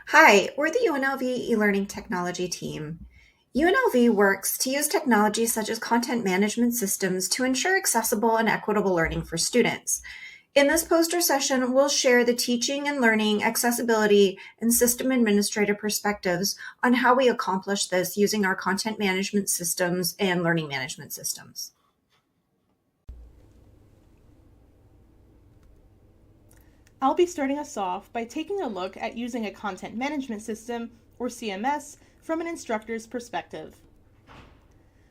Hi, we're the UNLV eLearning Technology team. UNLV works to use technology such as content management systems to ensure accessible and equitable learning for students. In this poster session, we'll share the teaching and learning, accessibility, and system administrative perspectives on how we accomplish this using our content management systems and learning management systems. I'll be starting us off by taking a look at using a content management system, or CMS, from an instructor's perspective.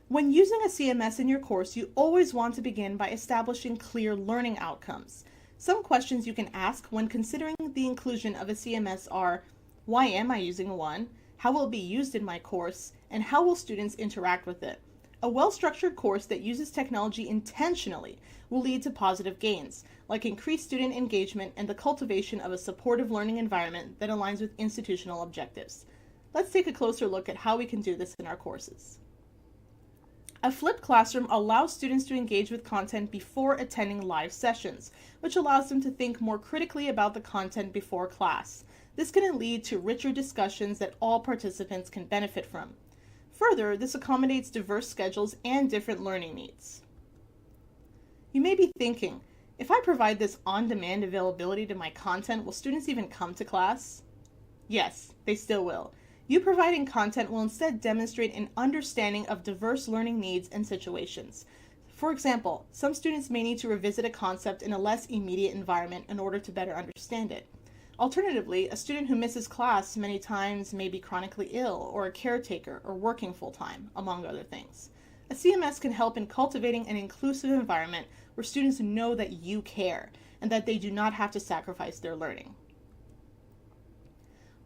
When using a CMS in your course, you always want to begin by establishing clear learning outcomes. Some questions you can ask when considering the inclusion of a CMS are, why am I using one? How will it be used in my course? And how will students interact with it? A well-structured course that uses technology intentionally will lead to positive gains, like increased student engagement and the cultivation of a supportive learning environment that aligns with institutional objectives. Let's take a closer look at how we can do this in our courses. A flipped classroom allows students to engage with content before attending live sessions, which allows them to think more critically about the content before class. This can lead to richer discussions that all participants can benefit from. Further, this accommodates diverse schedules and different learning needs. You may be thinking, if I provide this on-demand availability to my content, will students even come to class? Yes, they still will. You providing content will instead demonstrate an understanding of diverse learning needs and situations. For example, some students may need to revisit a concept in a less immediate environment in order to better understand it. Alternatively, a student who misses class many times may be chronically ill, or a caretaker, or working full-time, among other things. A CMS can help in cultivating an inclusive environment where students know that you care and that they do not have to sacrifice their learning.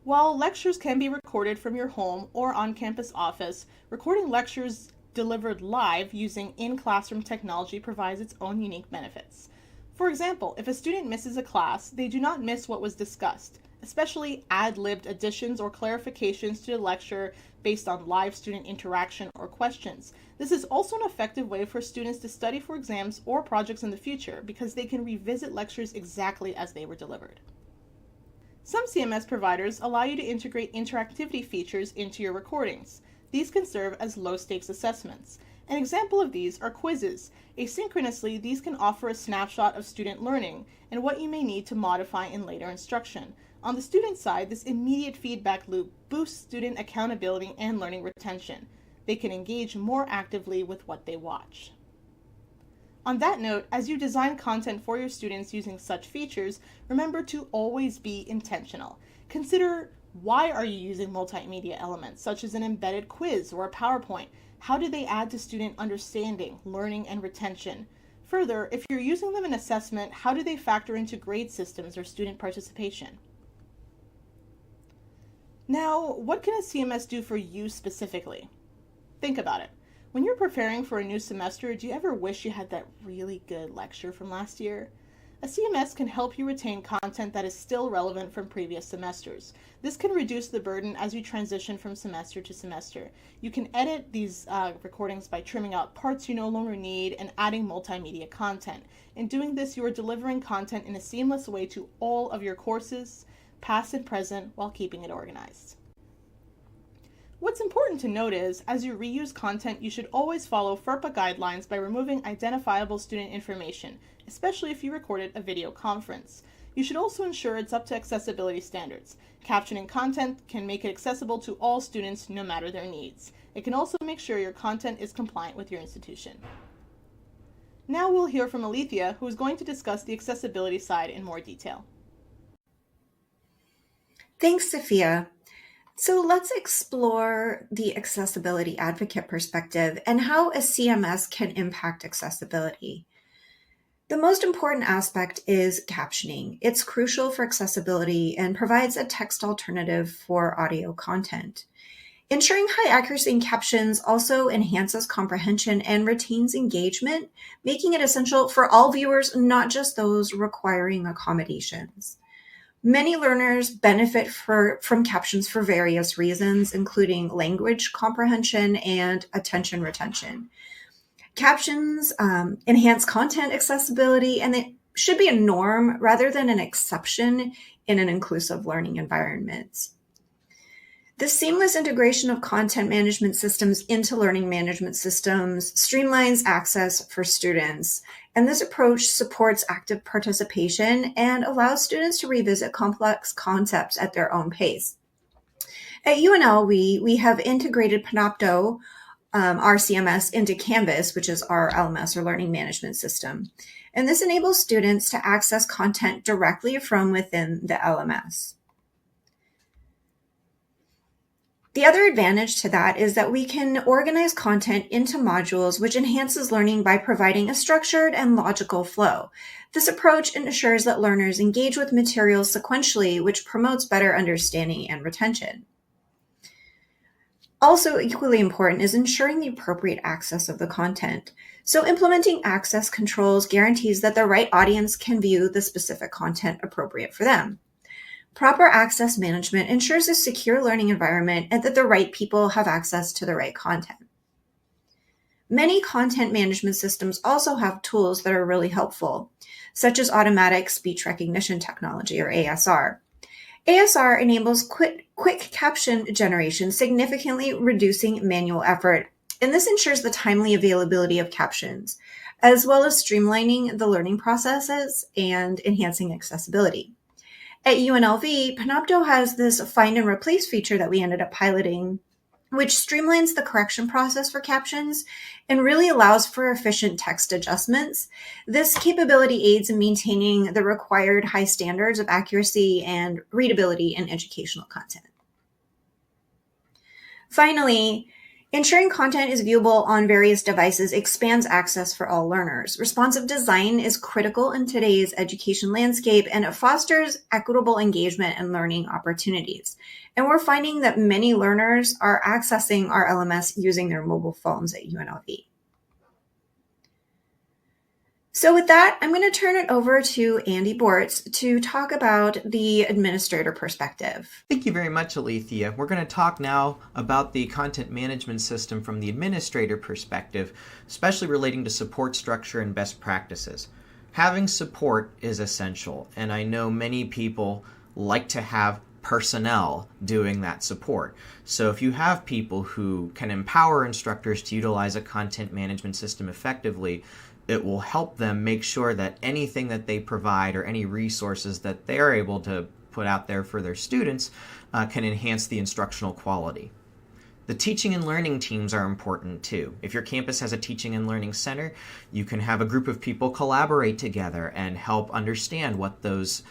While lectures can be recorded from your home or on-campus office, recording lectures delivered live using in-classroom technology provides its own unique benefits. For example, if a student misses a class, they do not miss what was discussed, especially ad-libbed additions or clarifications to the lecture based on live student interaction or questions. This is also an effective way for students to study for exams or projects in the future because they can revisit lectures exactly as they were delivered. Some CMS providers allow you to integrate interactivity features into your recordings. These can serve as low-stakes assessments. An example of these are quizzes. Asynchronously, these can offer a snapshot of student learning and what you may need to modify in later instruction. On the student side, this immediate feedback loop boosts student accountability and learning retention. They can engage more actively with what they watch. On that note, as you design content for your students using such features, remember to always be intentional. Consider, why are you using multimedia elements such as an embedded quiz or a PowerPoint? How do they add to student understanding, learning, and retention? Further, if you're using them in assessment, how do they factor into grade systems or student participation? Now, what can a CMS do for you specifically? Think about it. When you're preparing for a new semester, do you ever wish you had that really good lecture from last year? A CMS can help you retain content that is still relevant from previous semesters. This can reduce the burden as you transition from semester to semester. You can edit these recordings by trimming out parts you no longer need and adding multimedia content. In doing this, you are delivering content in a seamless way to all of your courses, past and present, while keeping it organized. What's important to note is, as you reuse content, you should always follow FERPA guidelines by removing identifiable student information, especially if you recorded a video conference. You should also ensure it's up to accessibility standards. Captioning content can make it accessible to all students no matter their needs. It can also make sure your content is compliant with your institution. Now we'll hear from Alethea, who is going to discuss the accessibility side in more detail. Thanks, Safiyya. So let's explore the accessibility advocate perspective and how a CMS can impact accessibility. The most important aspect is captioning. It's crucial for accessibility and provides a text alternative for audio content. Ensuring high accuracy in captions also enhances comprehension and retains engagement, making it essential for all viewers, not just those requiring accommodations. Many learners benefit from captions for various reasons, including language comprehension and attention retention. Captions enhance content accessibility, and it should be a norm rather than an exception in an inclusive learning environment. This seamless integration of content management systems into learning management systems streamlines access for students. And this approach supports active participation and allows students to revisit complex concepts at their own pace. At UNL, we have integrated Panopto, our CMS, into Canvas, which is our LMS or learning management system. And this enables students to access content directly from within the LMS. The other advantage to that is that we can organize content into modules, which enhances learning by providing a structured and logical flow. This approach ensures that learners engage with materials sequentially, which promotes better understanding and retention. Also equally important is ensuring the appropriate access of the content. So implementing access controls guarantees that the right audience can view the specific content appropriate for them. Proper access management ensures a secure learning environment and that the right people have access to the right content. Many content management systems also have tools that are really helpful, such as automatic speech recognition technology, or ASR. ASR enables quick caption generation, significantly reducing manual effort, and this ensures the timely availability of captions, as well as streamlining the learning processes and enhancing accessibility. At UNLV, Panopto has this find and replace feature that we ended up piloting, which streamlines the correction process for captions and really allows for efficient text adjustments. This capability aids in maintaining the required high standards of accuracy and readability in educational content. Finally, ensuring content is viewable on various devices expands access for all learners. Responsive design is critical in today's education landscape, and it fosters equitable engagement and learning opportunities. And we're finding that many learners are accessing our LMS using their mobile phones at UNLV. So with that, I'm going to turn it over to Andy Borts to talk about the administrator perspective. Thank you very much, Alethea. We're going to talk now about the content management system from the administrator perspective, especially relating to support structure and best practices. Having support is essential, and I know many people like to have personnel doing that support. So if you have people who can empower instructors to utilize a content management system effectively, it will help them make sure that anything that they provide or any resources that they're able to put out there for their students can enhance the instructional quality. The teaching and learning teams are important too. If your campus has a teaching and learning center, you can have a group of people collaborate together and help understand what those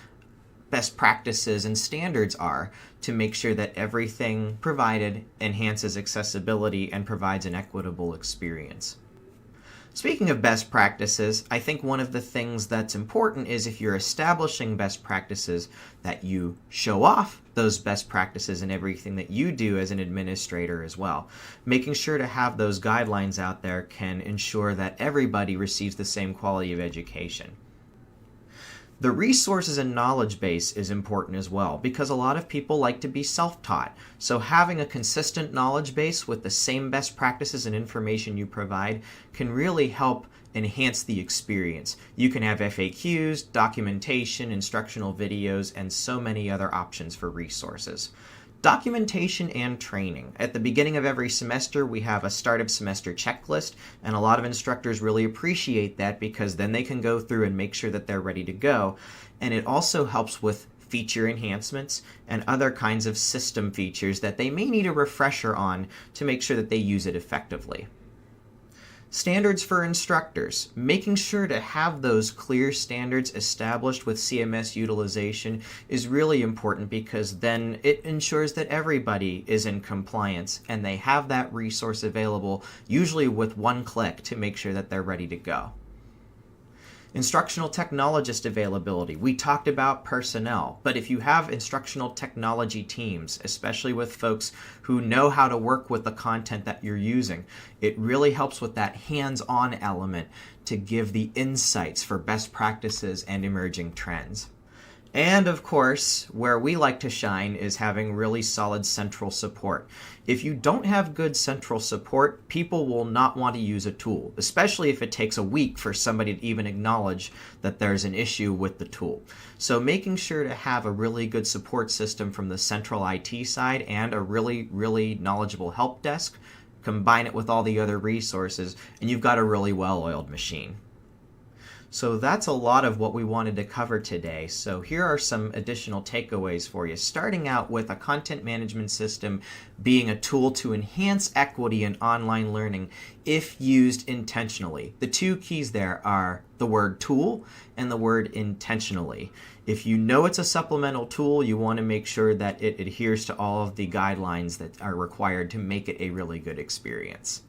best practices and standards are to make sure that everything provided enhances accessibility and provides an equitable experience. Speaking of best practices, I think one of the things that's important is if you're establishing best practices that you show off those best practices in everything that you do as an administrator as well. Making sure to have those guidelines out there can ensure that everybody receives the same quality of education. The resources and knowledge base is important as well because a lot of people like to be self-taught. So having a consistent knowledge base with the same best practices and information you provide can really help enhance the experience. You can have FAQs, documentation, instructional videos, and so many other options for resources. Documentation and training. At the beginning of every semester, we have a start of semester checklist, and a lot of instructors really appreciate that because then they can go through and make sure that they're ready to go. And it also helps with feature enhancements and other kinds of system features that they may need a refresher on to make sure that they use it effectively. Standards for instructors. Making sure to have those clear standards established with CMS utilization is really important because then it ensures that everybody is in compliance and they have that resource available, usually with one click, to make sure that they're ready to go. Instructional technologist availability. We talked about personnel, but if you have instructional technology teams, especially with folks who know how to work with the content that you're using, it really helps with that hands-on element to give the insights for best practices and emerging trends. And of course, where we like to shine is having really solid central support. If you don't have good central support, people will not want to use a tool, especially if it takes a week for somebody to even acknowledge that there's an issue with the tool. So making sure to have a really good support system from the central IT side and a really, really knowledgeable help desk, combine it with all the other resources, and you've got a really well-oiled machine. So that's a lot of what we wanted to cover today. So here are some additional takeaways for you. Starting out with a content management system being a tool to enhance equity in online learning if used intentionally. The two keys there are the word tool and the word intentionally. If you know it's a supplemental tool, you want to make sure that it adheres to all of the guidelines that are required to make it a really good experience.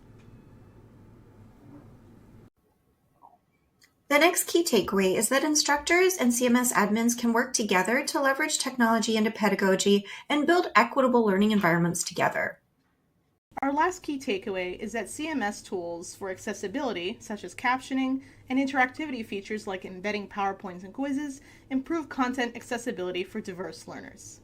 The next key takeaway is that instructors and CMS admins can work together to leverage technology into pedagogy and build equitable learning environments together. Our last key takeaway is that CMS tools for accessibility, such as captioning and interactivity features like embedding PowerPoints and quizzes, improve content accessibility for diverse learners.